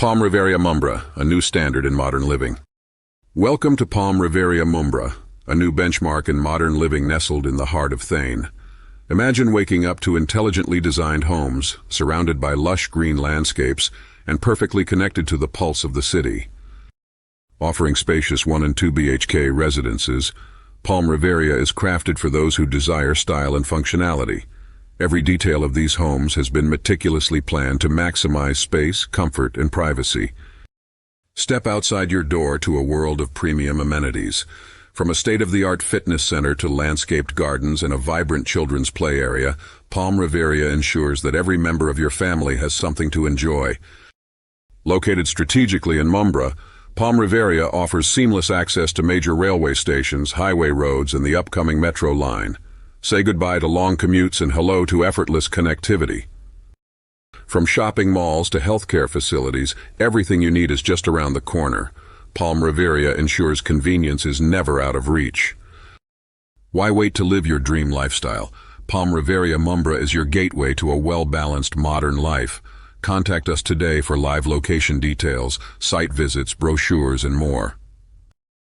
Palm Riveria Mumbra, a new standard in modern living. Welcome to Palm Riveria Mumbra, a new benchmark in modern living nestled in the heart of Thane. Imagine waking up to intelligently designed homes, surrounded by lush green landscapes, and perfectly connected to the pulse of the city. Offering spacious 1 and 2 BHK residences, Palm Riveria is crafted for those who desire style and functionality. Every detail of these homes has been meticulously planned to maximize space, comfort, and privacy. Step outside your door to a world of premium amenities. From a state-of-the-art fitness center to landscaped gardens and a vibrant children's play area, Palm Riveria ensures that every member of your family has something to enjoy. Located strategically in Mumbra, Palm Riveria offers seamless access to major railway stations, highway roads, and the upcoming metro line. Say goodbye to long commutes and hello to effortless connectivity. From shopping malls to healthcare facilities, everything you need is just around the corner. Palm Riveria ensures convenience is never out of reach. Why wait to live your dream lifestyle? Palm Riveria Mumbra is your gateway to a well-balanced modern life. Contact us today for live location details, site visits, brochures, and more.